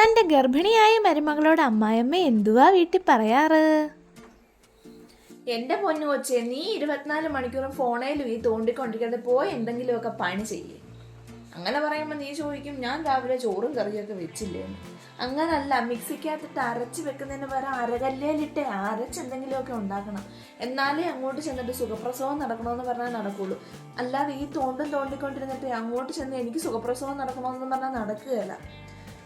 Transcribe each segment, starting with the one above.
തൻ്റെ ഗർഭിണിയായ മരുമകളോട് അമ്മായിയമ്മ എന്തുവാ വീട്ടിൽ പറയാറ്? എന്റെ പൊന്നു കൊച്ചേ, നീ 24 മണിക്കൂറും ഫോണേലും ഈ തോണ്ടിക്കൊണ്ടിരിക്കാതെ പോയി എന്തെങ്കിലുമൊക്കെ പണി ചെയ്യേ. അങ്ങനെ പറയുമ്പോൾ നീ ചോദിക്കും, ഞാൻ രാവിലെ ചോറും കറിയൊക്കെ വെച്ചില്ലേന്ന്. അങ്ങനല്ല, മിക്സിക്കകത്തിട്ട് അരച്ച് വെക്കുന്നതിന് പകരം അരകല്ലേലിട്ട് അരച്ച് എന്തെങ്കിലുമൊക്കെ ഉണ്ടാക്കണം. എന്നാലേ അങ്ങോട്ട് ചെന്നിട്ട് സുഖപ്രസവം നടക്കണമെന്ന് പറഞ്ഞാൽ നടക്കുള്ളൂ. അല്ലാതെ ഈ തോണ്ടിക്കൊണ്ടിരുന്നിട്ട് അങ്ങോട്ട് ചെന്ന് എനിക്ക് സുഖപ്രസവം നടക്കണമെന്ന് പറഞ്ഞാൽ നടക്കുകയില്ല.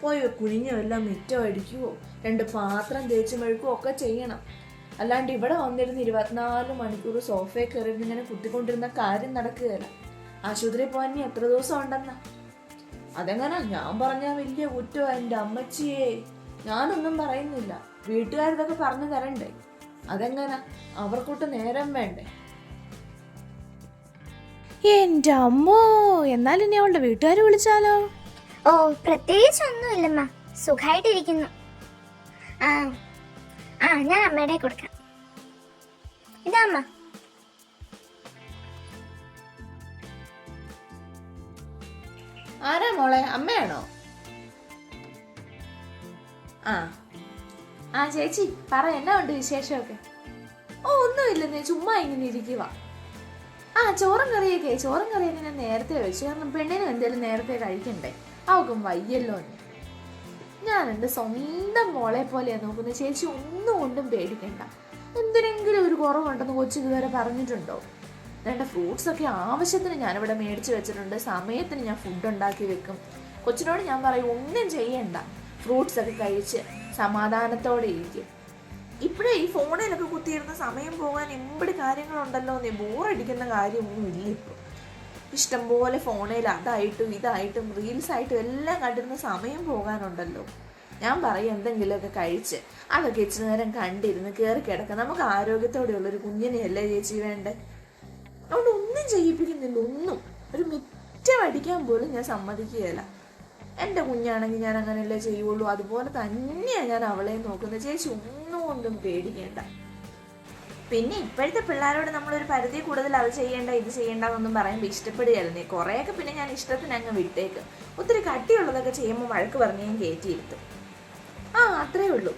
പോയി കുഴിഞ്ഞോ എല്ലാം മിറ്റോ അടിക്കുവോ 2 പാത്രം തേച്ച് മെഴുക്കുവോ ഒക്കെ ചെയ്യണം. അല്ലാണ്ട് ഇവിടെ വന്നിരുന്ന് 24 മണിക്കൂർ സോഫയിൽ കയറിയിരുന്ന് ഇങ്ങനെ കുത്തിക്കൊണ്ടിരുന്ന കാര്യം നടക്കുകയില്ല. ആശുപത്രിയിൽ പോകാൻ ഇനി എത്ര ദിവസം ഉണ്ടെന്നാ? അതെങ്ങനെ ഞാൻ പറഞ്ഞാൽ വലിയ കുറ്റമാണ് എൻ്റെ അമ്മച്ചിയെ. ഞാനൊന്നും പറയുന്നില്ല, വീട്ടുകാരിതൊക്കെ പറഞ്ഞു തരണ്ടേ? അതെങ്ങനെ? അവർക്കൊട്ട് നേരം വേണ്ടേ? എൻ്റെ അമ്മോ, എന്നാലും ഇനി അവളുടെ വീട്ടുകാർ വിളിച്ചാലോ? ഓ, പ്രത്യേകിച്ചൊന്നുമില്ലമ്മ, സുഖമായിട്ടിരിക്കുന്നു. ഞാൻ അമ്മയുടെ കൊടുക്കാം. ഇതാ അമ്മ. ആരാ മോളെ, അമ്മയാണോ? ആ ചേച്ചി പറ, എന്നാ ഉണ്ട് വിശേഷമൊക്കെ? ഓ, ഒന്നുമില്ലെന്നേ, ചുമ്മാ ഇങ്ങനെ ഇരിക്കുക. ചോറും കറിയൊക്കെ ഞാൻ നേരത്തെ വെച്ചു. കാരണം പെണ്ണിനും എന്തെങ്കിലും നേരത്തെ കഴിക്കണ്ടേ, അവക്കും വയ്യല്ലോ എന്ന്. ഞാൻ എൻ്റെ സ്വന്തം മോളെ പോലെയാണ് നോക്കുന്നത് ചേച്ചി. ഒന്നും കൊണ്ടും പേടിക്കണ്ട. എന്തിനെങ്കിലും ഒരു കുറവുണ്ടെന്ന് കൊച്ചു ഇതുവരെ പറഞ്ഞിട്ടുണ്ടോ? വേണ്ട, ഫ്രൂട്ട്സൊക്കെ ആവശ്യത്തിന് ഞാനിവിടെ മേടിച്ച് വെച്ചിട്ടുണ്ട്. സമയത്തിന് ഞാൻ ഫുഡ് ഉണ്ടാക്കി വെക്കും. കൊച്ചിനോട് ഞാൻ പറയും, ഒന്നും ചെയ്യണ്ട, ഫ്രൂട്ട്സൊക്കെ കഴിച്ച് സമാധാനത്തോടെ ഇരിക്കും. ഇപ്പോഴേ ഈ ഫോണിലൊക്കെ കുത്തിയിരുന്ന സമയം പോകാൻ എമ്പടി കാര്യങ്ങളുണ്ടല്ലോ എന്നേ. ബോറടിക്കുന്ന കാര്യമൊന്നും ഇല്ല ഇപ്പോൾ. ഇഷ്ടംപോലെ ഫോണിൽ അതായിട്ടും ഇതായിട്ടും റീൽസായിട്ടും എല്ലാം കണ്ടിരുന്ന സമയം പോകാനുണ്ടല്ലോ. ഞാൻ പറയും, എന്തെങ്കിലുമൊക്കെ കഴിച്ച് അതൊക്കെ ഇച്ചിരി നേരം കണ്ടിരുന്ന് കയറി കിടക്കാം. നമുക്ക് ആരോഗ്യത്തോടെയുള്ളൊരു കുഞ്ഞിനെയല്ലേ ചേച്ചി വേണ്ടേ? അതുകൊണ്ട് ഒന്നും ചെയ്യിപ്പിക്കുന്നില്ല, ഒന്നും. ഒരു മിറ്റം അടിക്കാൻ പോലും ഞാൻ സമ്മതിക്കുകയില്ല. എൻ്റെ കുഞ്ഞാണെങ്കിൽ ഞാൻ അങ്ങനെയല്ലേ ചെയ്യുള്ളൂ. അതുപോലെ തന്നെയാണ് ഞാൻ അവളെ നോക്കുന്നത്. ചേച്ചി ഒന്നും കൊണ്ടും പേടിക്കേണ്ട. പിന്നെ ഇപ്പോഴത്തെ പിള്ളേരോട് നമ്മളൊരു പരിധി കൂടുതൽ അത് ചെയ്യേണ്ട ഇത് ചെയ്യേണ്ട എന്നൊന്നും പറയുമ്പോൾ ഇഷ്ടപ്പെടുകയല്ലേ. കുറേയൊക്കെ പിന്നെ ഞാൻ ഇഷ്ടത്തിന് അങ്ങ് വിട്ടേക്കും. ഒത്തിരി കട്ടിയുള്ളതൊക്കെ ചെയ്യുമ്പോൾ വഴക്ക് പറഞ്ഞ് ഞാൻ കയറ്റിയിരുത്തും. അത്രേ ഉള്ളൂ.